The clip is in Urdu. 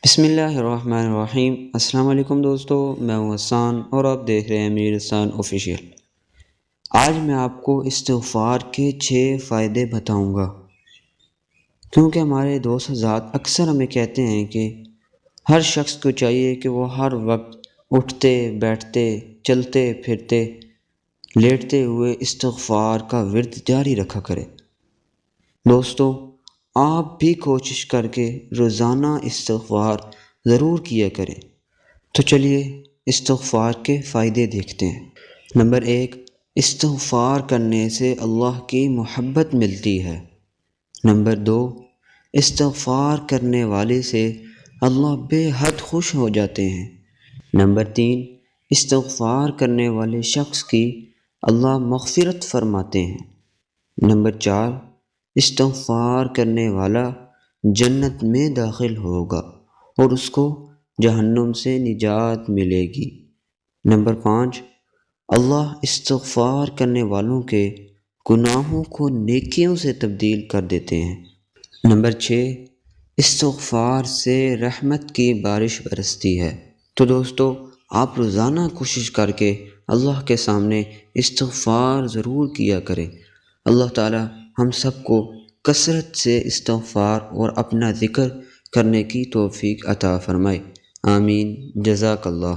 بسم اللہ الرحمن الرحیم۔ السلام علیکم دوستو، میں ہوں حسان اور آپ دیکھ رہے ہیں امیر حسان آفیشیل۔ آج میں آپ کو استغفار کے 6 فائدے بتاؤں گا، کیونکہ ہمارے دوست حضرات اکثر ہمیں کہتے ہیں کہ ہر شخص کو چاہیے کہ وہ ہر وقت اٹھتے بیٹھتے چلتے پھرتے لیٹتے ہوئے استغفار کا ورد جاری رکھا کرے۔ دوستو، آپ بھی کوشش کر کے روزانہ استغفار ضرور کیا کریں۔ تو چلیے استغفار کے فائدے دیکھتے ہیں۔ نمبر 1، استغفار کرنے سے اللہ کی محبت ملتی ہے۔ نمبر 2، استغفار کرنے والے سے اللہ بے حد خوش ہو جاتے ہیں۔ نمبر 3، استغفار کرنے والے شخص کی اللہ مغفرت فرماتے ہیں۔ نمبر 4، استغفار کرنے والا جنت میں داخل ہوگا اور اس کو جہنم سے نجات ملے گی۔ نمبر 5، اللہ استغفار کرنے والوں کے گناہوں کو نیکیوں سے تبدیل کر دیتے ہیں۔ نمبر 6، استغفار سے رحمت کی بارش برستی ہے۔ تو دوستو، آپ روزانہ کوشش کر کے اللہ کے سامنے استغفار ضرور کیا کریں۔ اللہ تعالی ہم سب کو کثرت سے استغفار اور اپنا ذکر کرنے کی توفیق عطا فرمائے۔ آمین۔ جزاک اللہ۔